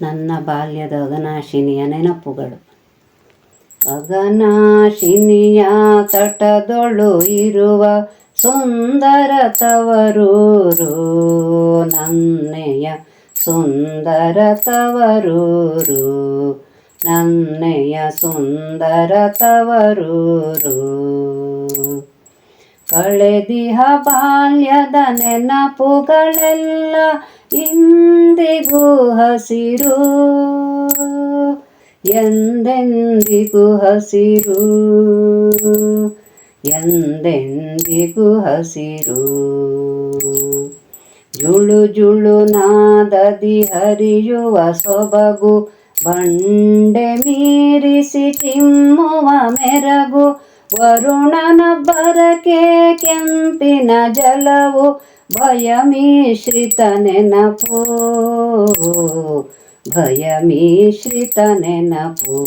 ನನ್ನ ಬಾಲ್ಯದ ಅಘನಾಶಿನಿಯ ನೆನಪುಗಳು. ಅಘನಾಶಿನಿಯ ತಟದೊಳು ಇರುವ ಸುಂದರ ತವರೂರು, ನನ್ನೆಯ ಸುಂದರ ತವರೂರು, ನನ್ನೆಯ ಸುಂದರ ತವರೂರು. ಕಳೆದಿಹ ಬಾಲ್ಯದ ನೆನಪುಗಳೆಲ್ಲ ಇಂದಿಗೂ ಹಸಿರು, ಎಂದೆಂದಿಗೂ ಹಸಿರು, ಎಂದೆಂದಿಗೂ ಹಸಿರು. ಜುಳು ಜುಳು ನಾದದಿ ಹರಿಯುವ ಸೊಬಗು, ಬಂಡೆ ಮೀರಿಸಿ ಚಿಮ್ಮುವ ಮೆರಗು, ವರುಣನಬ್ಬರಕ್ಕೆ ಕೆಂಪಿನ ಜಲವು, ಭಯ ಮಿಶ್ರಿತ ನೆನಪು, ಭಯ ಮಿಶ್ರಿತ ನೆನಪು,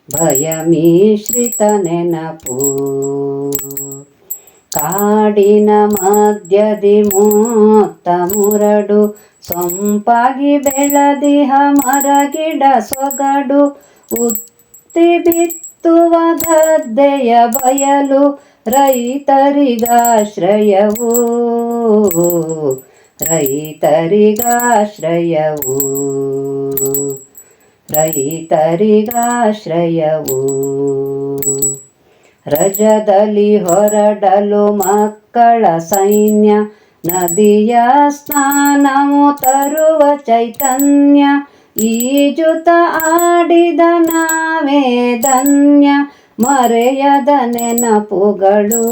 ಭಯ ಮಿಶ್ರಿತ ನೆನಪು. ಕಾಡಿನ ಮಧ್ಯದಿ ಮೂತ್ತ ಮುರಡು, ಸೊಂಪಾಗಿ ಬೆಳದಿಹ ಮರಗಿಡ ಸೊಗಡು, ಉತ್ತಿ ಬಿತ್ತುವ ಗದ್ದೆಯ ಬಯಲು, ರೈತರಿಗಾಶ್ರಯವು, ರೈತರಿಗಾಶ್ರಯವು, ರೈತರಿಗಾಶ್ರಯವು. ರಜದಲ್ಲಿ ಹೊರಡಲು ಮಕ್ಕಳ ಸೈನ್ಯ, ನದಿಯ ಸ್ನಾನವು ತರುವ ಚೈತನ್ಯ, ಈಜುತ ಆಡಿದ ನಾವೇ ಧನ್ಯ, ಮರೆಯದ ನೆನಪುಗಳು,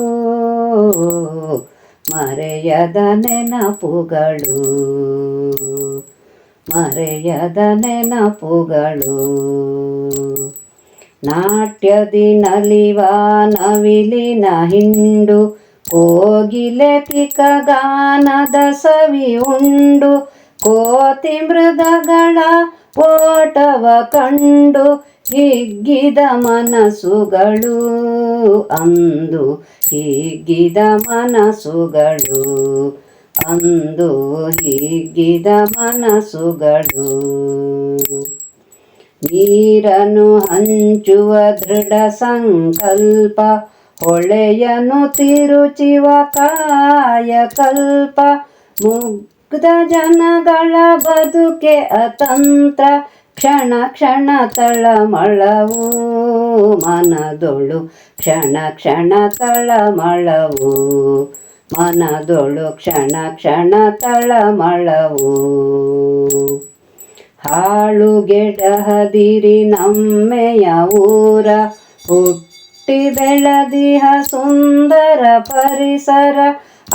ಮರೆಯದ ನೆನಪುಗಳು, ಮರೆಯದ ನೆನಪುಗಳು. ನಾಟ್ಯದಿ ನಲಿವ ನವಿಲಿನ ಹಿಂಡು, ಕೋಗಿಲೆ ಪಿಕಗಾನದ ಸವಿ ಉಂಡು, ಕೋತಿ ಮೃಗಗಳ ಓಟವ ಕಂಡು, ಹಿಗ್ಗಿದ ಮನಸ್ಸುಗಳು ಅಂದು, ಹಿಗ್ಗಿದ ಮನಸ್ಸುಗಳು ಅಂದು, ಹಿಗ್ಗಿದ ಮನಸ್ಸುಗಳು. ನೀರನ್ನು ಹಂಚುವ ದೃಢ ಸಂಕಲ್ಪ, ಹೊಳೆಯನ್ನು ತಿರುಚುವ ಕಾಯಕಲ್ಪ, ಮುಗ್ಧ ಜನಗಳ ಬದುಕೆ ಅತಂತ್ರ, ಕ್ಷಣ ಕ್ಷಣ ತಳಮಳವು ಮನದೊಳು, ಕ್ಷಣ ಕ್ಷಣ ತಳಮಳವು ಮನದೊಳು, ಕ್ಷಣ ಕ್ಷಣ ತಳಮಳವು. ಹಾಳುಗೆಡಹದಿರಿ ನಮ್ಮೆಯ ಊರ, ಹುಟ್ಟಿ ಬೆಳೆದಿಹ ಸುಂದರ ಪರಿಸರ,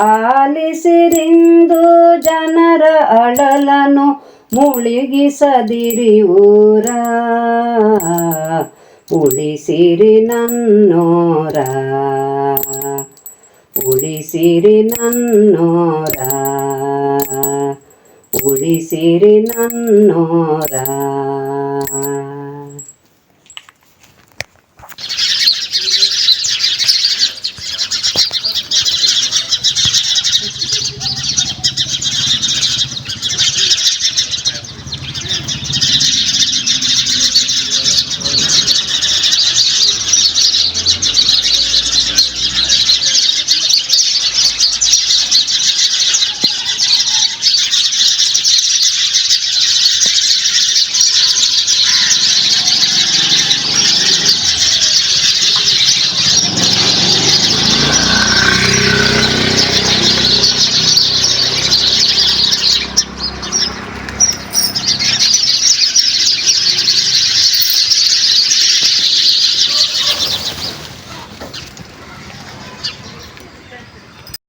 ಆಲಿಸಿರಿಂದು ಜನರ ಅಳಲನು, ಮುಳುಗಿಸದಿರಿ ಊರ, ಉಳಿಸಿರಿ ನನ್ನೋರ, ಉಳಿಸಿರಿ ನನ್ನೋರ, ಉಳಿಸಿರಿ ನನ್ನೋರ.